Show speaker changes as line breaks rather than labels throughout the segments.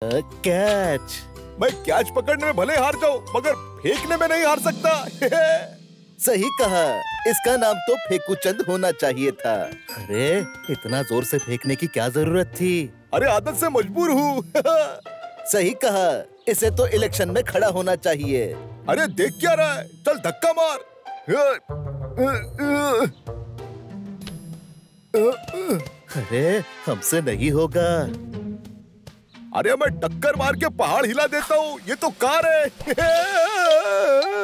Catch.
मैं catch पकड़ने में भले हार जाऊं, मगर फेंकने में नहीं हार सकता।
सही कहा, इसका नाम तो फेंकूचंद होना चाहिए था। अरे इतना जोर से फेंकने की क्या जरूरत थी?
अरे आदत से मजबूर हूँ।
सही कहा, इसे तो इलेक्शन में खड़ा होना चाहिए।
अरे देख क्या रहा है, चल धक्का मार।
अरे हमसे नहीं होगा।
अरे मैं टक्कर मार के पहाड़ हिला देता हूँ, ये तो कार है।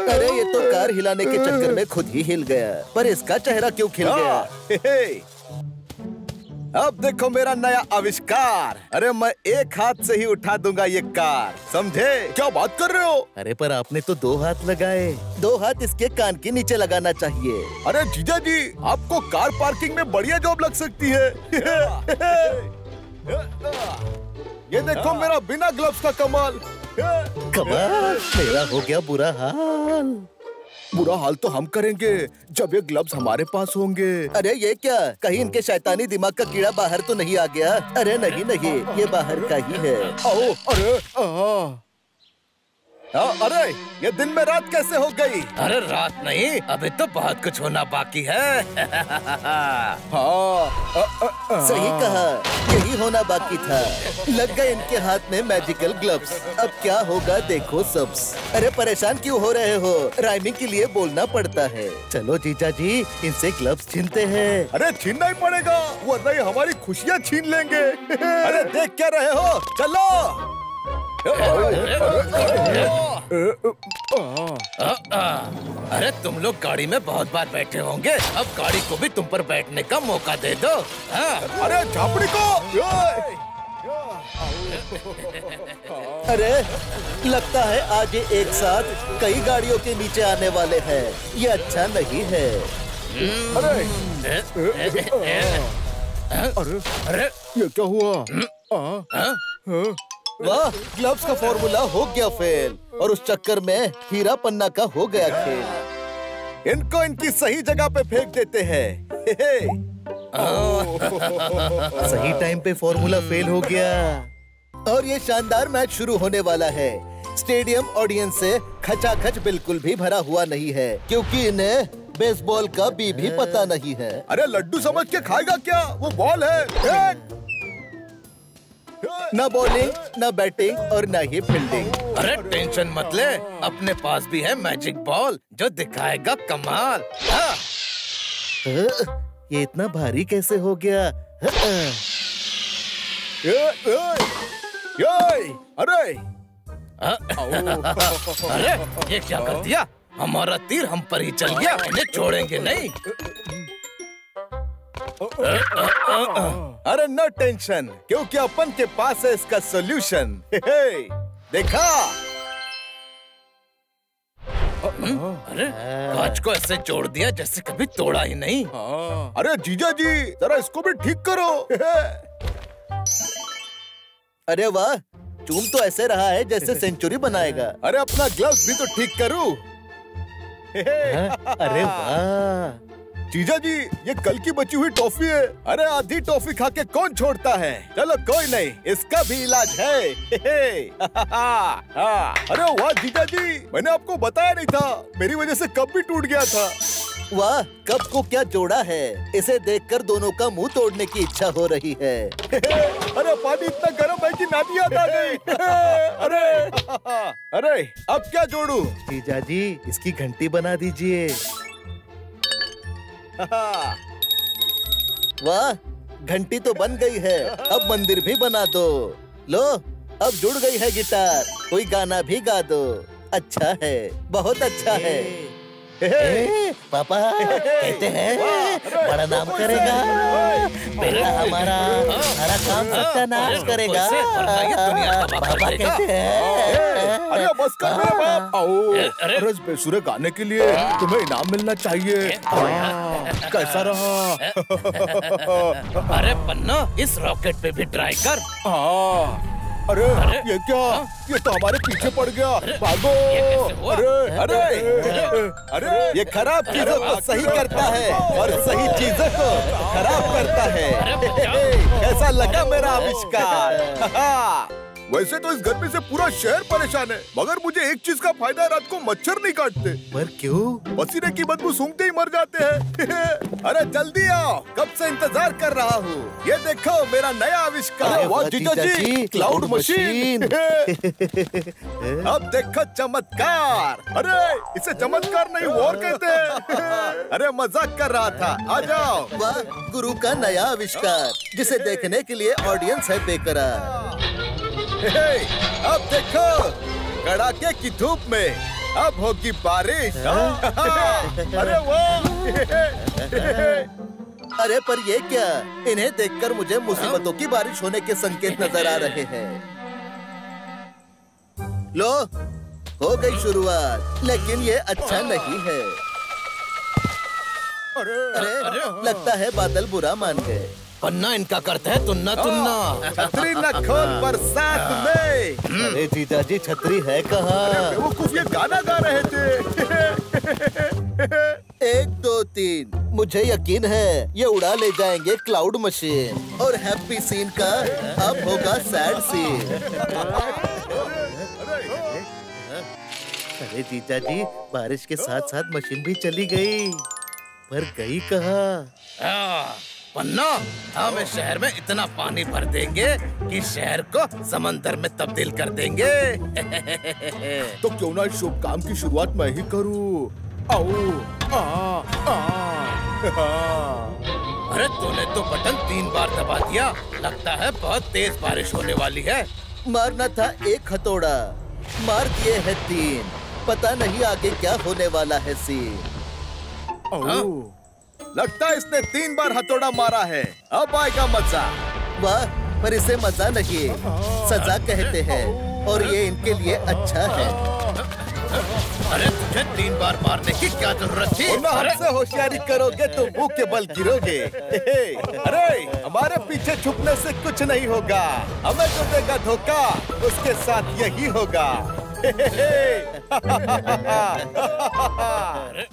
अरे ये तो कार हिलाने के चक्कर में खुद ही हिल गया, पर इसका चेहरा क्यों खिल गया?
अब देखो मेरा नया आविष्कार। अरे मैं एक हाथ से ही उठा दूंगा ये कार, समझे? क्या बात कर रहे हो?
अरे पर आपने तो 2 हाथ लगाए। 2 हाथ इसके कान के नीचे लगाना चाहिए।
अरे जीजा जी, आपको कार पार्किंग में बढ़िया जॉब लग सकती है। ये देखो मेरा बिना ग्लव्स का कमाल।
कमाल, मेरा हो गया बुरा हाल।
बुरा हाल तो हम करेंगे जब ये ग्लव्स हमारे पास होंगे।
अरे ये क्या, कहीं इनके शैतानी दिमाग का कीड़ा बाहर तो नहीं आ गया? अरे नहीं नहीं, ये बाहर का ही है।
आओ, अरे अरे ये दिन में रात कैसे हो गई?
अरे रात नहीं, अभी तो बहुत कुछ होना बाकी है।
सही कहा, यही होना बाकी था। लग गए इनके हाथ में मैजिकल ग्लव्स। अब क्या होगा देखो सब्स। अरे परेशान क्यों हो रहे हो? राइमिंग के लिए बोलना पड़ता है। चलो जीजा जी, इनसे ग्लव्स छीनते हैं।
अरे छीनना ही पड़ेगा, वरना ये हमारी खुशियाँ छीन लेंगे। अरे देख क्या रहे हो, चलो।
अरे तुम लोग गाड़ी में बहुत बार बैठे होंगे, अब गाड़ी को भी तुम पर बैठने का मौका दे दो।
अरे झापड़ी को।
अरे लगता है आज ये एक साथ कई गाड़ियों के नीचे आने वाले हैं। ये अच्छा नहीं है।
अरे ये क्या हुआ?
वाह, ग्लव्स का फॉर्मूला हो गया फेल, और उस चक्कर में हीरा पन्ना का हो गया खेल।
इनको इनकी सही जगह पे फेंक देते हैं।
सही टाइम पे फॉर्मूला फेल हो गया, और ये शानदार मैच शुरू होने वाला है। स्टेडियम ऑडियंस से खचाखच बिल्कुल भी भरा हुआ नहीं है, क्योंकि इन्हें बेसबॉल का भी पता नहीं है।
अरे लड्डू समझ के खाएगा क्या? वो बॉल है।
न बॉलिंग, न बैटिंग और न ही फील्डिंग।
अरे टेंशन मत ले, अपने पास भी है मैजिक बॉल जो दिखाएगा कमाल।
ये इतना भारी कैसे हो गया?
अरे
अरे ये क्या कर दिया? हमारा तीर हम पर ही चल गया, इन्हें छोड़ेंगे नहीं।
अरे नो टेंशन, क्योंकि अपन के पास है इसका सॉल्यूशन। देखा?
अरे कांच को ऐसे जोड़ दिया जैसे कभी तोड़ा ही नहीं।
अरे जीजा जी, जरा इसको भी ठीक करो।
अरे वाह, चूम तो ऐसे रहा है जैसे सेंचुरी बनाएगा।
अरे अपना ग्लव्स भी तो ठीक करूं।
अरे वाह
जीजा जी, ये कल की बची हुई टॉफी है। अरे आधी टॉफी खा के कौन छोड़ता है? चलो कोई नहीं, इसका भी इलाज है। अरे वाह जीजा जी, मैंने आपको बताया नहीं था, मेरी वजह से कप भी टूट गया था।
वाह, कप को क्या जोड़ा है? इसे देखकर दोनों का मुंह तोड़ने की इच्छा हो रही है।
अरे पानी इतना गर्म है कि नानी याद आ गई। अरे अब क्या जोड़ू?
जीजा जी, इसकी घंटी बना दीजिए। वाह, घंटी तो बन गई है, अब मंदिर भी बना दो। लो, अब जुड़ गई है गिटार, कोई गाना भी गा दो। अच्छा है, बहुत अच्छा है। पापा कहते हैं बड़ा नाम करेगा, बेटा हमारा सारा काम सत्यानाश करेगा। पापा कहते हैं।
अरे बस कर मेरे बाप। अरे इस बेसुरे गाने के लिए तुम्हें इनाम मिलना चाहिए। कैसा रहा?
अरे पन्ना, इस रॉकेट पे भी ट्राई कर।
अरे ये क्या? ये तो हमारे पीछे पड़ गया। भागो! अरे
ये खराब चीजों को सही करता है और सही चीजों को खराब करता है। कैसा लगा मेरा आविष्कार?
वैसे तो इस गर्मी से पूरा शहर परेशान है, मगर मुझे एक चीज का फायदा है, रात को मच्छर नहीं काटते।
पर क्यों?
पसीने की बदबू सूंघते ही मर जाते हैं। अरे जल्दी आओ, कब से इंतजार कर रहा हूँ। ये देखो मेरा नया आविष्कार। वाह जीजा जी, क्लाउड मशीन। अब देखो चमत्कार। अरे इसे चमत्कार नहीं और कहते हैं। अरे मजाक कर रहा था, आ जाओ।
वाह, गुरु का नया आविष्कार, जिसे देखने के लिए ऑडियंस है बेकरार।
अब देखो, कड़ाके की धूप में अब होगी बारिश। अरे वाह।
अरे पर ये क्या? इन्हें देखकर मुझे मुसीबतों की बारिश होने के संकेत नजर आ रहे हैं। लो, हो गई शुरुआत, लेकिन ये अच्छा नहीं है। अरे लगता है बादल बुरा मान गए।
पन्ना इनका करते है तुन्ना तुन्ना।
छतरी न खोल बरसात में।
अरे जीजा जी, छतरी है कहाँ?
बेवकूफ, ये गाना गा रहे थे।
1 2 3, मुझे यकीन है ये उड़ा ले जाएंगे क्लाउड मशीन, और हैप्पी सीन का अब होगा सैड सीन। अरे जीजा जी, बारिश के साथ साथ मशीन भी चली गई, पर गई कहाँ?
पन्ना, हम इस शहर में इतना पानी भर देंगे कि शहर को समंदर में तब्दील कर देंगे।
तो क्यों ना इस शुभ काम की शुरुआत मैं ही करूं? आओ,
अरे तूने तो बटन 3 बार दबा दिया, लगता है बहुत तेज बारिश होने वाली है।
मारना था 1 हथौड़ा, मार दिए है 3, पता नहीं आगे क्या होने वाला है सीन।
लगता है इसने 3 बार हथौड़ा मारा है, अब आएगा मजा।
वाह, पर इसे मजा नहीं, सजा कहते हैं, और ये इनके लिए अच्छा है।
अरे तुझे 3 बार मारने की क्या जरूरत थी?
हमसे होशियारी करोगे तो मुंह के बल गिरोगे। अरे हमारे पीछे छुपने से कुछ नहीं होगा, हमें जो देगा धोखा उसके साथ यही होगा।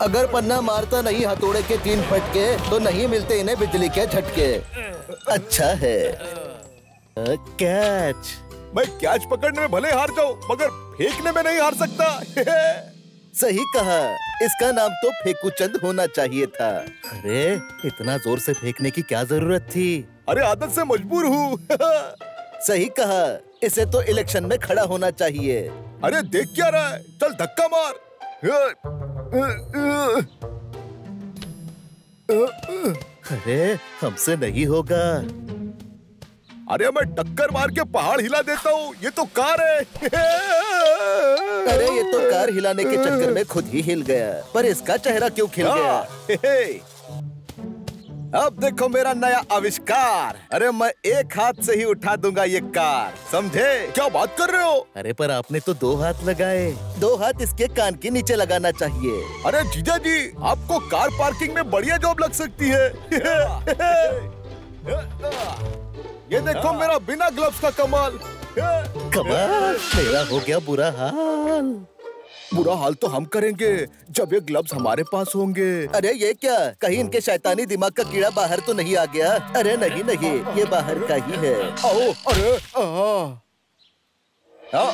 अगर पन्ना मारता नहीं हथौड़े के 3 फटके, तो नहीं मिलते इन्हें बिजली के झटके। अच्छा है। कैच।
मैं कैच पकड़ने में भले हार जाऊं, मगर फेंकने में नहीं हार सकता।
सही कहा, इसका नाम तो फेकूचंद होना चाहिए था। अरे इतना जोर से फेंकने की क्या जरूरत थी?
अरे आदत से मजबूर हूँ।
सही कहा, इसे तो इलेक्शन में खड़ा होना चाहिए।
अरे देख क्या रहा है, चल धक्का मार।
अरे हमसे नहीं होगा।
अरे मैं टक्कर मार के पहाड़ हिला देता हूँ, ये तो कार है।
अरे ये तो कार हिलाने के चक्कर में खुद ही हिल गया, पर इसका चेहरा क्यों खिल गया?
अब देखो मेरा नया आविष्कार। अरे मैं एक हाथ से ही उठा दूंगा ये कार, समझे? क्या बात कर रहे हो?
अरे पर आपने तो 2 हाथ लगाए। 2 हाथ इसके कान के नीचे लगाना चाहिए।
अरे जीजा जी, आपको कार पार्किंग में बढ़िया जॉब लग सकती है। ये देखो मेरा बिना ग्लव्स का कमाल।
कमाल, मेरा हो गया बुरा हाल।
बुरा हाल तो हम करेंगे जब ये ग्लव्स हमारे पास होंगे।
अरे ये क्या, कहीं इनके शैतानी दिमाग का कीड़ा बाहर तो नहीं आ गया? अरे नहीं नहीं, ये बाहर का ही है।
आओ, अरे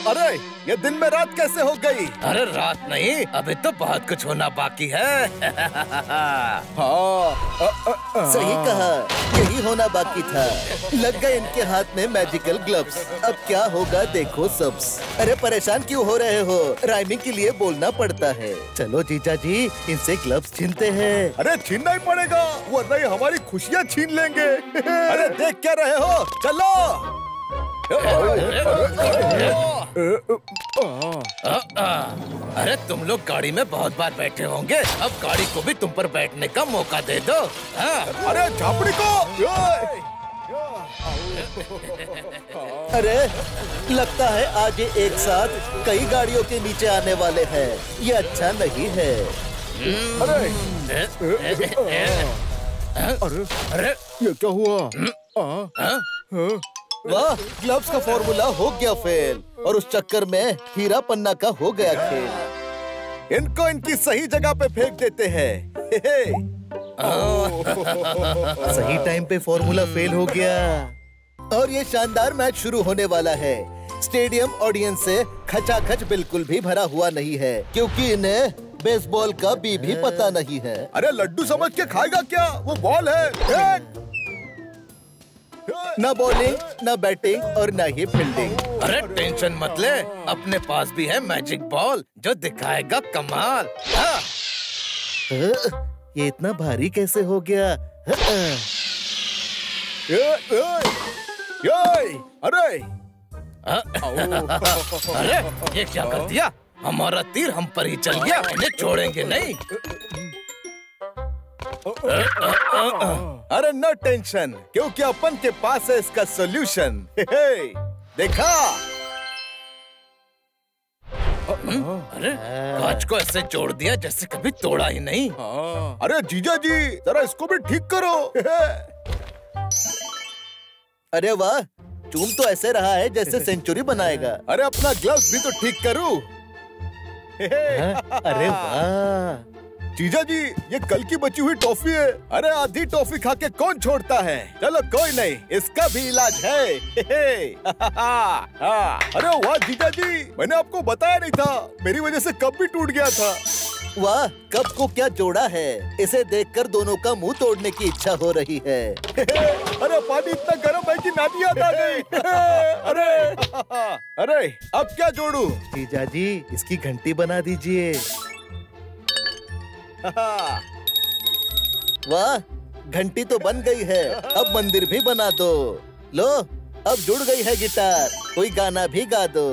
अरे ये दिन में रात कैसे हो गई?
अरे रात नहीं, अभी तो बहुत कुछ होना बाकी है।
सही कहा, यही होना बाकी था। लग गए इनके हाथ में मैजिकल ग्लव्स, अब क्या होगा देखो सब्स। अरे परेशान क्यों हो रहे हो, राइमिंग के लिए बोलना पड़ता है। चलो जीजा जी, इनसे ग्लव्स छीनते हैं।
अरे छीनना ही पड़ेगा, वरना ये हमारी खुशियाँ छीन लेंगे। अरे देख क्या रहे हो, चलो।
अरे तुम लोग गाड़ी में बहुत बार बैठे होंगे, अब गाड़ी को भी तुम पर बैठने का मौका दे दो।
अरे झापड़ी को।
अरे लगता है आज ये एक साथ कई गाड़ियों के नीचे आने वाले हैं, ये अच्छा नहीं है।
अरे ये क्या हुआ?
वाह, ग्लव्स का फॉर्मूला हो गया फेल, और उस चक्कर में हीरा पन्ना का हो गया खेल।
इनको इनकी सही जगह पे फेंक देते हैं।
सही टाइम पे फॉर्मूला फेल हो गया, और ये शानदार मैच शुरू होने वाला है। स्टेडियम ऑडियंस से खचाखच बिल्कुल भी भरा हुआ नहीं है, क्योंकि इन्हें बेसबॉल का बी भी पता नहीं है।
अरे लड्डू समझ के खाएगा क्या? वो बॉल है।
न बॉलिंग, न बैटिंग और न ही फील्डिंग।
अरे टेंशन मत ले, अपने पास भी है मैजिक बॉल जो दिखाएगा कमाल। हाँ।
ये इतना भारी कैसे हो गया?
अरे
अरे ये क्या कर दिया? हमारा तीर हम पर ही चल गया, इन्हें छोड़ेंगे नहीं।
अरे नो टेंशन, क्योंकि अपन के पास है इसका सॉल्यूशन। देखा?
अरे कांच को ऐसे जोड़ दिया जैसे कभी तोड़ा ही नहीं।
अरे जीजा जी, जरा इसको भी ठीक करो।
अरे वाह, चूम तो ऐसे रहा है जैसे सेंचुरी बनाएगा।
अरे अपना ग्लव्स भी तो ठीक करूं।
अरे वाह
जीजा जी, ये कल की बची हुई टॉफी है। अरे आधी टॉफी खा के कौन छोड़ता है? चलो कोई नहीं, इसका भी इलाज है। अरे वाह जीजा जी, मैंने आपको बताया नहीं था, मेरी वजह से कप भी टूट गया था।
वाह, कप को क्या जोड़ा है? इसे देखकर दोनों का मुंह तोड़ने की इच्छा हो रही है।
अरे पानी इतना गर्म है कि नानी याद आ गई। अरे अब क्या जोड़ू?
जीजा जी, इसकी घंटी बना दीजिए। वाह, घंटी तो बन गई है, अब मंदिर भी बना दो। लो, अब जुड़ गई है गिटार, कोई गाना भी गा दो।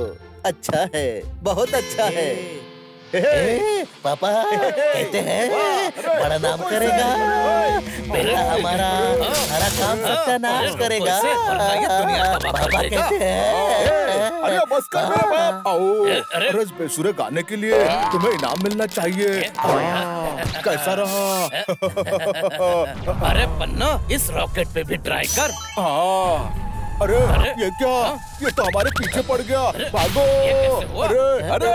अच्छा है, बहुत अच्छा है। पापा कहते हैं बड़ा नाम करेगा, बेटा हमारा सारा काम सत्यानाश करेगा। पापा कहते हैं।
अरे बस कर मेरे बाप। अरे इस बेसुरे गाने के लिए तुम्हें इनाम मिलना चाहिए। कैसा रहा?
अरे पन्ना, इस रॉकेट पे भी ट्राई कर।
अरे ये क्या? ये तो हमारे पीछे पड़ गया। भागो! अरे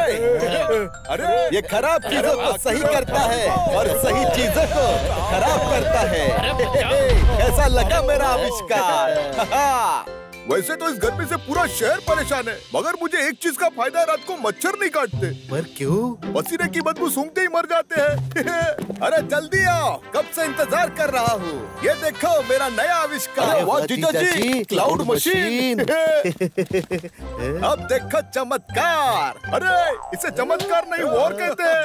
अरे
ये खराब चीजों को सही करता है और सही चीजों को खराब करता है। कैसा लगा मेरा आविष्कार?
वैसे तो इस गर्मी से पूरा शहर परेशान है, मगर मुझे एक चीज का फायदा है, रात को मच्छर नहीं काटते।
पर क्यों?
पसीने की बदबू सूंघते ही मर जाते हैं। अरे जल्दी आओ, कब से इंतजार कर रहा हूँ। ये देखो मेरा नया आविष्कार। वाह जीजा जी, क्लाउड मशीन। अब देखो चमत्कार। अरे इसे चमत्कार नहीं वॉर कहते हैं।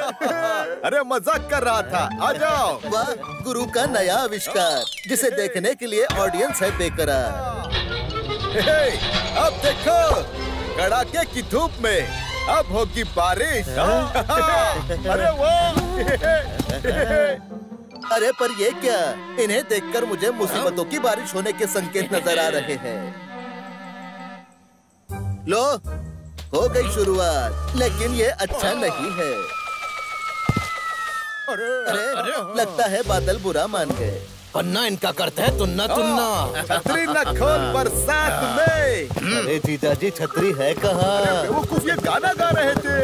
अरे मजाक कर रहा था, आ जाओ।
वाह, गुरु का नया आविष्कार, जिसे देखने के लिए ऑडियंस है बेकरार।
अब देखो, कड़ाके की धूप में अब होगी बारिश। अरे वाह!
अरे पर ये क्या? इन्हें देखकर मुझे मुसीबतों की बारिश होने के संकेत नजर आ रहे हैं। लो, हो गई शुरुआत, लेकिन ये अच्छा नहीं है। अरे लगता है बादल बुरा मान गए।
पन्ना, इनका करता है तुन्ना तुन्ना।
छतरी न खोल बरसात में।
अरे जीजा जी, छतरी है कहाँ?
बेवकूफ, ये गाना गा रहे थे।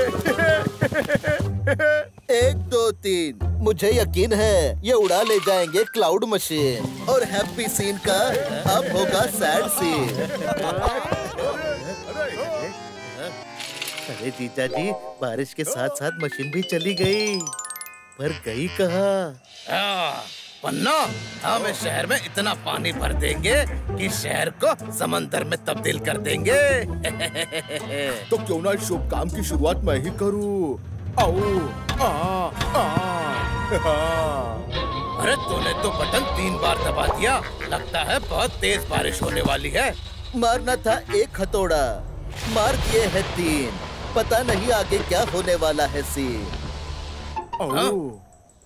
1 2 3, मुझे यकीन है ये उड़ा ले जाएंगे क्लाउड मशीन, और हैप्पी सीन का अब होगा सैड सीन। अरे जीजा जी, बारिश के साथ साथ मशीन भी चली गई, पर गई कहाँ?
पन्ना, हम इस शहर में इतना पानी भर देंगे कि शहर को समंदर में तब्दील कर देंगे।
तो क्यों ना इस शुभ काम की शुरुआत मैं ही करूं?
अरे तूने तो बटन 3 बार दबा दिया, लगता है बहुत तेज बारिश होने वाली है।
मारना था 1 हथौड़ा, मार दिए है 3, पता नहीं आगे क्या होने वाला है सीन।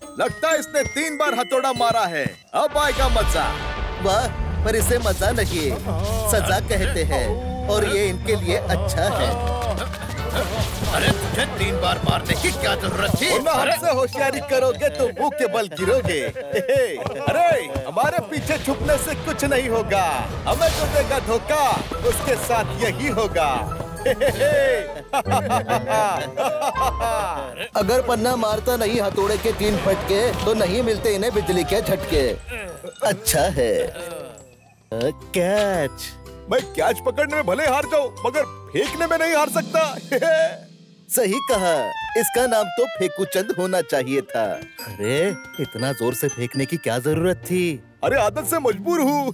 लगता है इसने 3 बार हथौड़ा मारा है, अब आएगा मजा।
वाह, पर इसे मजा नहीं, सजा कहते हैं, और ये इनके लिए अच्छा है।
अरे तुझे 3 बार मारने की क्या जरूरत थी?
हमसे होशियारी करोगे तो मुंह के बल गिरोगे। अरे हमारे पीछे छुपने से कुछ नहीं होगा, हमें जो देगा धोखा उसके साथ यही होगा।
अगर पन्ना मारता नहीं हथौड़े के 3 फटके, तो नहीं मिलते इन्हें बिजली के झटके। अच्छा है। कैच।
मैं कैच पकड़ने में भले हार जाऊं, मगर फेंकने में नहीं हार सकता।
सही कहा, इसका नाम तो फेकूचंद होना चाहिए था। अरे इतना जोर से फेंकने की क्या जरूरत थी?
अरे आदत से मजबूर हूँ।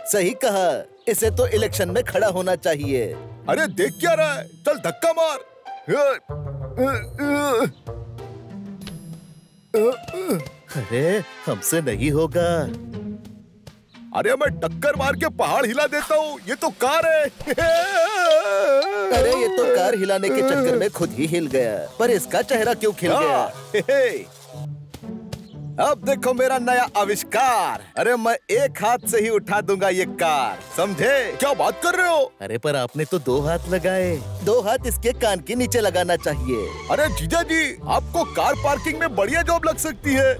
सही कहा, इसे तो इलेक्शन में खड़ा होना चाहिए।
अरे देख क्या रहा है, चल धक्का मार।
अरे हमसे नहीं होगा।
अरे मैं टक्कर मार के पहाड़ हिला देता हूँ, ये तो कार है।
अरे ये तो कार हिलाने के चक्कर में खुद ही हिल गया, पर इसका चेहरा क्यों खिल गया?
अब देखो मेरा नया आविष्कार। अरे मैं एक हाथ से ही उठा दूंगा ये कार, समझे? क्या बात कर रहे हो?
अरे पर आपने तो 2 हाथ लगाए। 2 हाथ इसके कान के नीचे लगाना चाहिए।
अरे जीजा जी, आपको कार पार्किंग में बढ़िया जॉब लग सकती है।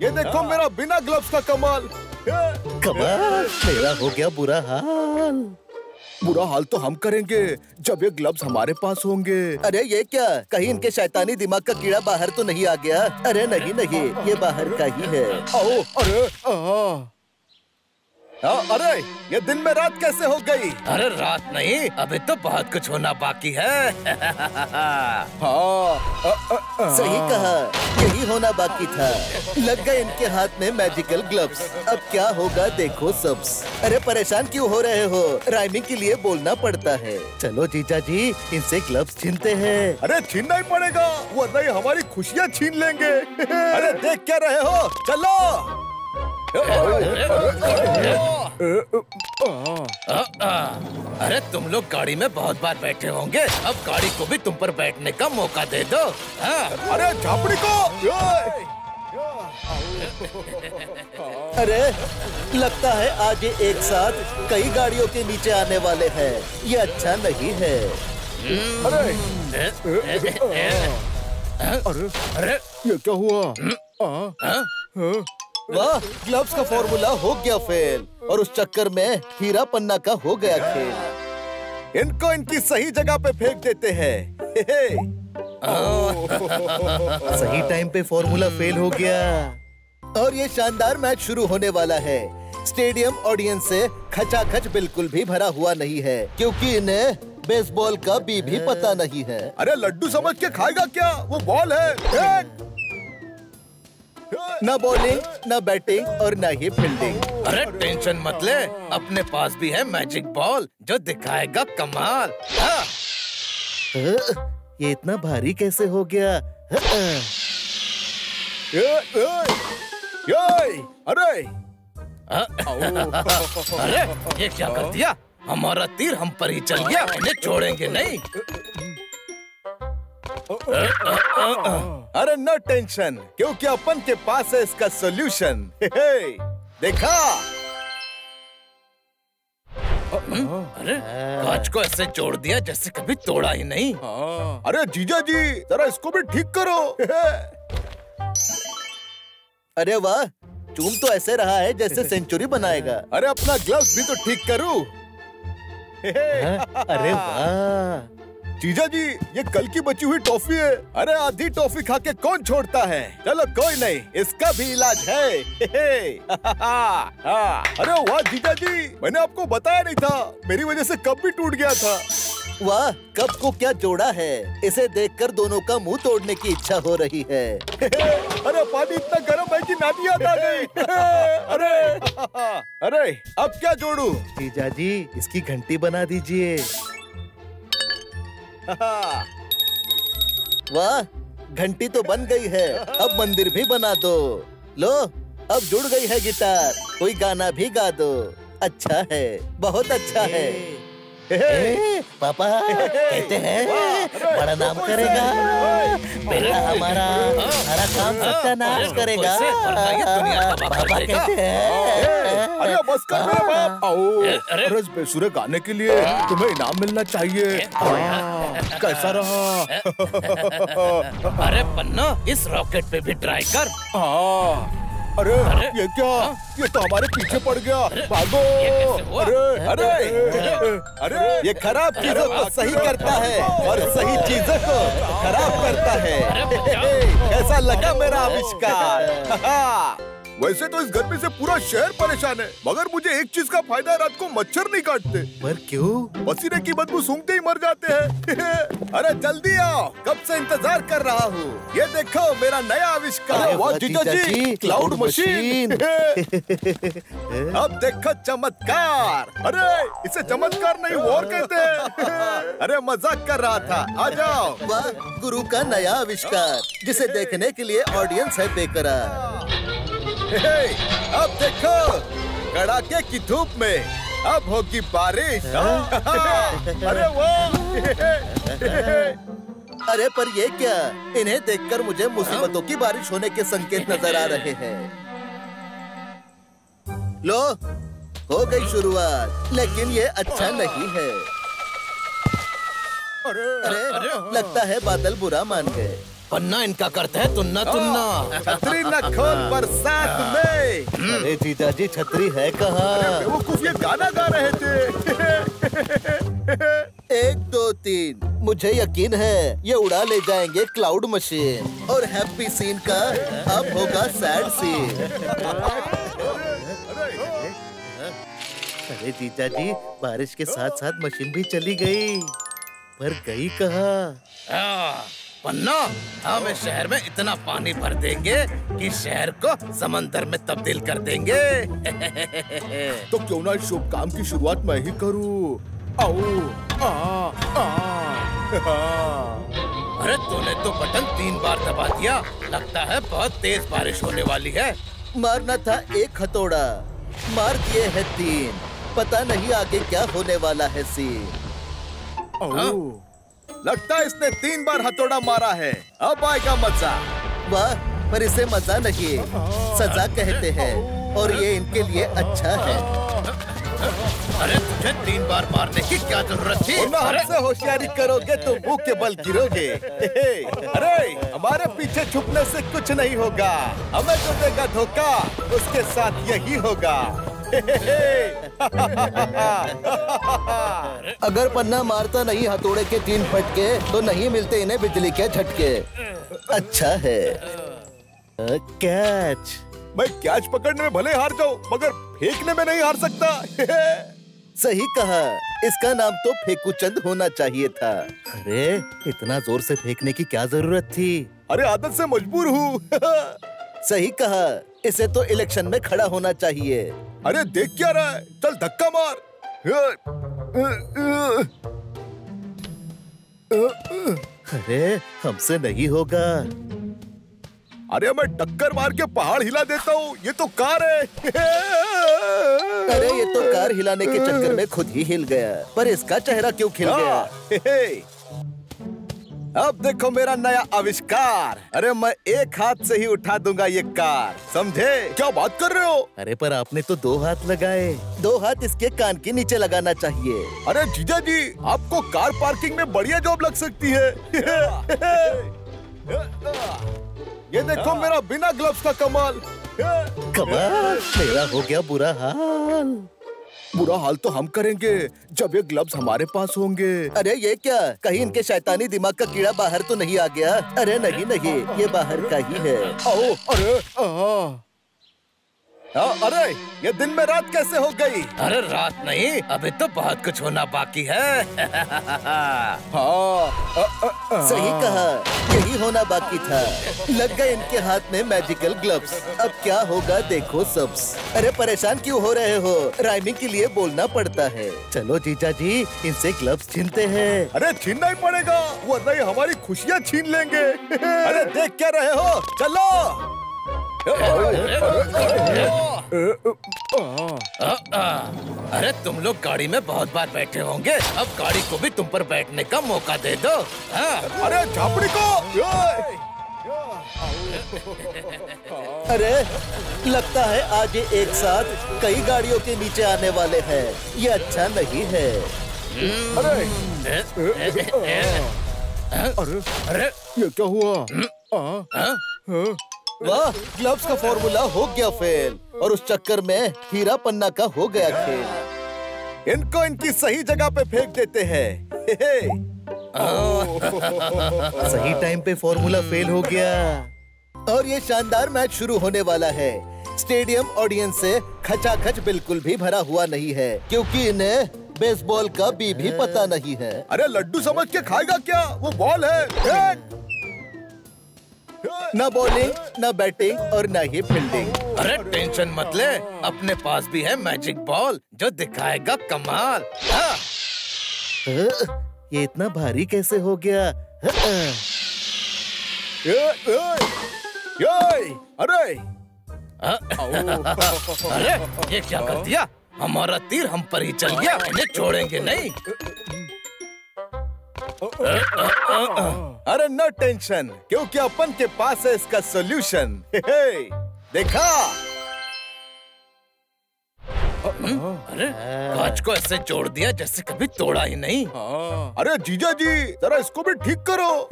ये देखो मेरा बिना ग्लव्स का कमाल।
कमाल, मेरा हो गया बुरा हाल।
बुरा हाल तो हम करेंगे जब ये ग्लव्स हमारे पास होंगे।
अरे ये क्या, कहीं इनके शैतानी दिमाग का कीड़ा बाहर तो नहीं आ गया? अरे नहीं नहीं, ये बाहर का ही है।
आओ, अरे अरे ये दिन में रात कैसे हो गई?
अरे रात नहीं, अभी तो बहुत कुछ होना बाकी है।
सही कहा, यही होना बाकी था। लग गए इनके हाथ में मैजिकल ग्लव्स। अब क्या होगा देखो सब्स। अरे परेशान क्यों हो रहे हो? राइमिंग के लिए बोलना पड़ता है। चलो जीजा जी, इनसे ग्लव्स छीनते हैं।
अरे छीनना ही पड़ेगा, वरना ये हमारी खुशियाँ छीन लेंगे। अरे देख क्या रहे हो, चलो।
अरे तुम लोग गाड़ी में बहुत बार बैठे होंगे, अब गाड़ी को भी तुम पर बैठने का मौका दे दो।
अरे झापड़ी को।
अरे लगता है आज ये एक साथ कई गाड़ियों के नीचे आने वाले हैं। ये अच्छा नहीं है।
अरे ये क्या हुआ?
वाह, ग्लव्स का फॉर्मूला हो गया फेल, और उस चक्कर में हीरा पन्ना का हो गया खेल।
इनको इनकी सही जगह पे फेंक देते हैं।
सही टाइम पे फॉर्मूला फेल हो गया, और ये शानदार मैच शुरू होने वाला है। स्टेडियम ऑडियंस से खचाखच बिल्कुल भी भरा हुआ नहीं है, क्योंकि इन्हें बेसबॉल का भी पता नहीं है।
अरे लड्डू समझ के खाएगा क्या? वो बॉल है।
न बॉलिंग, न बैटिंग और न ही फील्डिंग।
अरे टेंशन मत ले, अपने पास भी है मैजिक बॉल जो दिखाएगा कमाल।
ये इतना भारी कैसे हो गया?
अरे
अरे ये क्या कर दिया? हमारा तीर हम पर ही चल गया, इन्हें छोड़ेंगे नहीं।
अरे नो टेंशन, क्योंकि अपन के पास है इसका सॉल्यूशन। देखा?
अरे कांच को ऐसे जोड़ दिया जैसे कभी तोड़ा ही नहीं।
अरे जीजा जी, जरा इसको भी ठीक करो।
अरे वाह, चूम तो ऐसे रहा है जैसे सेंचुरी बनाएगा।
अरे अपना ग्लव्स भी तो ठीक करूं।
अरे वाह
जीजा जी, ये कल की बची हुई टॉफी है। अरे आधी टॉफी खा के कौन छोड़ता है? चलो कोई नहीं, इसका भी इलाज है। अरे वाह जीजा जी, मैंने आपको बताया नहीं था, मेरी वजह से कप भी टूट गया था।
वाह, कप को क्या जोड़ा है? इसे देखकर दोनों का मुंह तोड़ने की इच्छा हो रही है।
अरे पानी इतना गर्म है कि नानी याद आ गई। अरे अब क्या जोड़ूं?
जीजा जी, इसकी घंटी बना दीजिए। वाह, घंटी तो बन गई है, अब मंदिर भी बना दो। लो, अब जुड़ गई है गिटार, कोई गाना भी गा दो। अच्छा है, बहुत अच्छा है। पापा कहते हैं बड़ा नाम करेगा, बेटा हमारा सारा काम सत्यानाश करेगा। पापा कहते हैं।
अरे बस कर मेरे बाप। आओ, अरे इस बेसुरे गाने के लिए तुम्हें इनाम मिलना चाहिए। कैसा रहा?
अरे पन्ना, इस रॉकेट पे भी ट्राई कर।
अरे ये क्या? ये तो हमारे पीछे पड़ गया। भागो! अरे
ये खराब चीजों को सही करता है और सही चीजों को खराब करता है। कैसा लगा मेरा आविष्कार?
वैसे तो इस गर्मी से पूरा शहर परेशान है, मगर मुझे एक चीज का फायदा है, रात को मच्छर नहीं काटते।
पर क्यों?
पसीने की बदबू सूंघते ही मर जाते हैं। अरे जल्दी आओ, कब से इंतजार कर रहा हूँ। ये देखो मेरा नया आविष्कार। वाह जीजा जी, क्लाउड मशीन। अब देखो चमत्कार। अरे इसे चमत्कार नहीं वॉर कहते हैं। अरे मजाक कर रहा था, आ जाओ।
वाह, गुरु का नया आविष्कार, जिसे देखने के लिए ऑडियंस है बेकरार।
अब देखो, कड़ाके की धूप में अब होगी बारिश। अरे वाह।
अरे पर ये क्या? इन्हें देखकर मुझे मुसीबतों की बारिश होने के संकेत नजर आ रहे हैं। लो, हो गई शुरुआत, लेकिन ये अच्छा नहीं है। अरे लगता है बादल बुरा मान गए।
पन्ना इनका करते है तुन्ना तुन्ना।
छतरी न खोल बरसात में।
अरे जीजा जी, छतरी है कहाँ?
बेवकूफ, ये गाना गा रहे थे।
1 2 3, मुझे यकीन है ये उड़ा ले जाएंगे क्लाउड मशीन, और हैप्पी सीन का अब होगा सैड सीन। अरे जीजा जी, बारिश के साथ साथ मशीन भी चली गई, पर गई कहाँ?
पन्ना, हम इस शहर में इतना पानी भर देंगे कि शहर को समंदर में तब्दील कर देंगे।
तो क्यों ना इस शुभ काम की शुरुआत मैं ही करूं।
अरे तूने तो बटन 3 बार दबा दिया, लगता है बहुत तेज बारिश होने वाली है।
मारना था 1 हथौड़ा, मार दिए है 3, पता नहीं आगे क्या होने वाला है सीन।
लगता है इसने 3 बार हथौड़ा मारा है, अब आएगा मजा।
वाह, पर इसे मजा नहीं, सजा कहते हैं, और ये इनके लिए अच्छा है।
अरे तुझे 3 बार मारने की क्या जरूरत थी?
हमसे होशियारी करोगे तो मुंह के बल गिरोगे। अरे हमारे पीछे छुपने से कुछ नहीं होगा, हमें जो देगा धोखा उसके साथ यही होगा।
अगर पन्ना मारता नहीं हथौड़े के 3 फटके, तो नहीं मिलते इन्हें बिजली के झटके। अच्छा है। कैच।
मैं कैच पकड़ने में भले हार जाऊं, मगर फेंकने में नहीं हार सकता।
सही कहा, इसका नाम तो फेंकूचंद होना चाहिए था। अरे इतना जोर से फेंकने की क्या जरूरत थी?
अरे आदत से मजबूर हूँ।
सही कहा, इसे तो इलेक्शन में खड़ा होना चाहिए।
अरे देख क्या रहा है, चल धक्का मार।
अरे हमसे नहीं होगा।
अरे मैं टक्कर मार के पहाड़ हिला देता हूँ, ये तो कार है।
अरे ये तो कार हिलाने के चक्कर में खुद ही हिल गया, पर इसका चेहरा क्यों खिल गया?
अब देखो मेरा नया आविष्कार। अरे मैं एक हाथ से ही उठा दूंगा ये कार, समझे? क्या बात कर रहे हो?
अरे पर आपने तो 2 हाथ लगाए। 2 हाथ इसके कान के नीचे लगाना चाहिए।
अरे जीजा जी, आपको कार पार्किंग में बढ़िया जॉब लग सकती है। ये देखो मेरा बिना ग्लव्स का कमाल।
कमाल, मेरा हो गया बुरा हाल।
बुरा हाल तो हम करेंगे जब ये ग्लव्स हमारे पास होंगे।
अरे ये क्या, कहीं इनके शैतानी दिमाग का कीड़ा बाहर तो नहीं आ गया? अरे नहीं नहीं, ये बाहर का ही है।
आओ, अरे अरे ये दिन में रात कैसे हो गई?
अरे रात नहीं, अभी तो बहुत कुछ होना बाकी है।
सही कहा, यही होना बाकी था। लग गए इनके हाथ में मैजिकल ग्लव्स, अब क्या होगा देखो सब्स। अरे परेशान क्यों हो रहे हो, राइमिंग के लिए बोलना पड़ता है। चलो जीजा जी, इनसे ग्लव्स छीनते हैं।
अरे छीनना ही पड़ेगा, वरना ये हमारी खुशियाँ छीन लेंगे। अरे देख क्या रहे हो, चलो।
अरे तुम लोग गाड़ी में बहुत बार बैठे होंगे, अब गाड़ी को भी तुम पर बैठने का मौका दे दो।
अरे झापड़ी को।
अरे लगता है आज ये एक साथ कई गाड़ियों के नीचे आने वाले हैं, ये अच्छा नहीं है।
अरे ये क्या हुआ?
वाह, ग्लव्स का फॉर्मूला हो गया फेल, और उस चक्कर में हीरा पन्ना का हो गया खेल।
इनको इनकी सही जगह पे फेंक देते हैं।
सही टाइम पे फॉर्मूला फेल हो गया, और ये शानदार मैच शुरू होने वाला है। स्टेडियम ऑडियंस से खचाखच बिल्कुल भी भरा हुआ नहीं है, क्योंकि इन्हें बेसबॉल का भी पता नहीं है।
अरे लड्डू समझ के खाएगा क्या? वो बॉल है।
न बॉलिंग, न बैटिंग और न ही फील्डिंग।
अरे टेंशन मत ले, अपने पास भी है मैजिक बॉल जो दिखाएगा कमाल। हाँ।
ये इतना भारी कैसे हो गया?
अरे
अरे ये क्या कर दिया? हमारा तीर हम पर ही चल गया, इन्हें छोड़ेंगे नहीं।
अरे नो टेंशन, क्योंकि अपन के पास है इसका सॉल्यूशन। देखा?
अरे कांच को ऐसे जोड़ दिया जैसे कभी तोड़ा ही नहीं।
अरे जीजा जी, जरा इसको भी ठीक करो।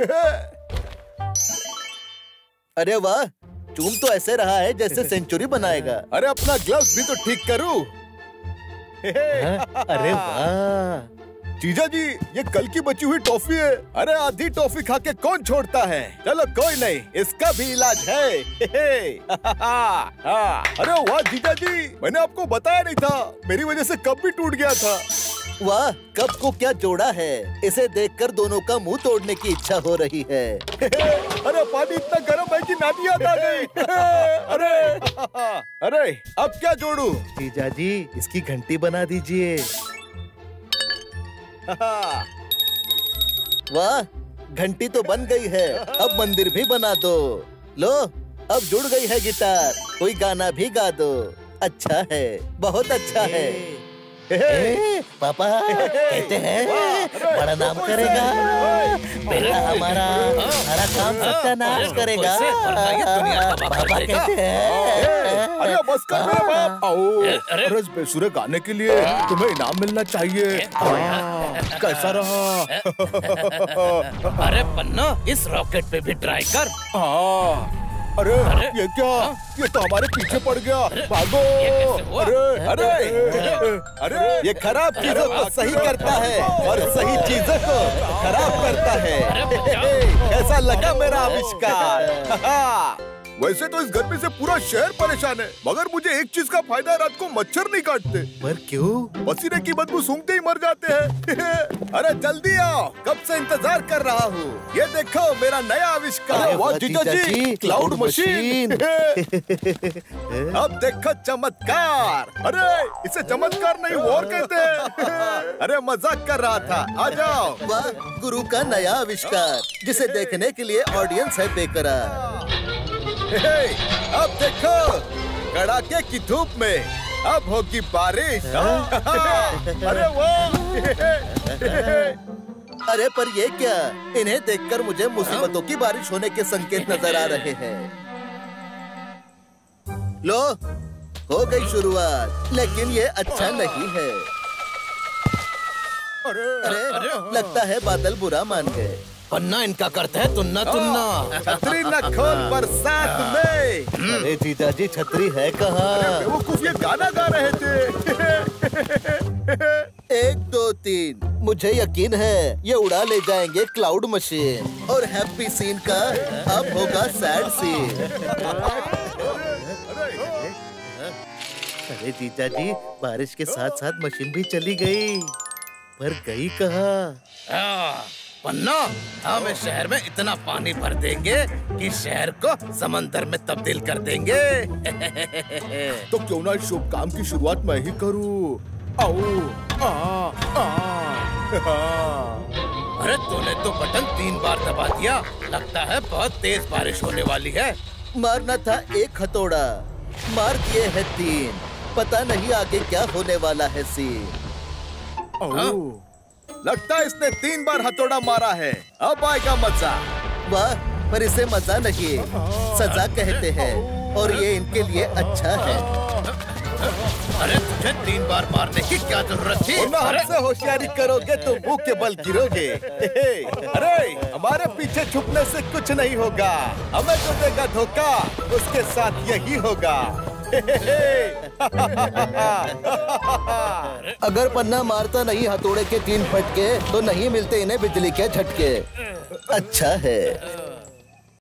अरे वाह, चूम तो ऐसे रहा है जैसे सेंचुरी बनाएगा।
अरे अपना ग्लव्स भी तो ठीक करूं।
अरे वाह
जीजा जी, ये कल की बची हुई टॉफी है। अरे आधी टॉफी खा के कौन छोड़ता है? चलो कोई नहीं, इसका भी इलाज है। अरे वाह जीजा जी, मैंने आपको बताया नहीं था, मेरी वजह से कप भी टूट गया था।
वाह, कप को क्या जोड़ा है? इसे देखकर दोनों का मुंह तोड़ने की इच्छा हो रही है।
अरे पानी इतना गर्म है कि नानी याद आ गई। अरे अब क्या जोड़ू?
जीजा जी, इसकी घंटी बना दीजिए। वाह, घंटी तो बन गई है, अब मंदिर भी बना दो। लो, अब जुड़ गई है गिटार, कोई गाना भी गा दो। अच्छा है, बहुत अच्छा है। पापा कहते हैं बड़ा नाम करेगा, बेटा हमारा सारा काम सत्यानाश करेगा। पापा कहते हैं।
अरे बस कर मेरे बाप। अरे इस बेसुरे गाने के लिए तुम्हें इनाम मिलना चाहिए। कैसा रहा?
अरे पन्ना, इस रॉकेट पे भी ट्राई कर।
अरे ये क्या? ये तो हमारे पीछे पड़ गया। भागो! अरे
ये खराब चीजों को सही करता है और सही चीजों को खराब करता है। कैसा लगा मेरा आविष्कार?
वैसे तो इस गर्मी से पूरा शहर परेशान है, मगर मुझे एक चीज का फायदा है, रात को मच्छर नहीं काटते।
पर क्यों?
पसीने की बदबू सूंघते ही मर जाते हैं। अरे जल्दी आओ, कब से इंतजार कर रहा हूँ। ये देखो मेरा नया आविष्कार। वाह जीजा जी, क्लाउड मशीन। अब देखो चमत्कार। अरे इसे चमत्कार नहीं और कहते हैं। अरे मजाक कर रहा था, आ जाओ।
वाह, गुरु का नया आविष्कार, जिसे देखने के लिए ऑडियंस है बेकरार।
अब देखो, कड़ाके की धूप में अब होगी बारिश। अरे वाह!
अरे पर ये क्या? इन्हें देखकर मुझे मुसीबतों की बारिश होने के संकेत नजर आ रहे हैं। लो, हो गई शुरुआत, लेकिन ये अच्छा नहीं है। अरे लगता है बादल बुरा मान गए।
पन्ना, इनका करते है तुन्ना तुन्ना।
छतरी न खोल बरसात में।
अरे जीजा जी, छतरी है कहाँ?
बेवकूफ, ये गाना गा रहे थे।
1 2 3, मुझे यकीन है ये उड़ा ले जाएंगे क्लाउड मशीन, और हैप्पी सीन का अब होगा सैड सीन। अरे जीजा जी, बारिश के साथ साथ मशीन भी चली गई, पर गई कहाँ?
पन्ना, हम इस शहर में इतना पानी भर देंगे कि शहर को समंदर में तब्दील कर देंगे।
तो क्यों ना इस शुभ काम की शुरुआत मैं ही करूं?
अरे तूने तो बटन 3 बार दबा दिया, लगता है बहुत तेज बारिश होने वाली है।
मारना था 1 हथौड़ा, मार दिए है 3, पता नहीं आगे क्या होने वाला है सीन।
लगता है इसने 3 बार हथौड़ा मारा है, अब आएगा मजा।
वाह, पर इसे मजा नहीं, सजा कहते हैं, और ये इनके लिए अच्छा है।
अरे तुझे 3 बार मारने की क्या जरूरत थी?
हमसे होशियारी करोगे तो मुंह के बल गिरोगे। अरे हमारे पीछे छुपने से कुछ नहीं होगा, हमें जो देगा धोखा उसके साथ यही होगा।
अगर पन्ना मारता नहीं हथौड़े के 3 फटके, तो नहीं मिलते इन्हें बिजली के झटके। अच्छा है।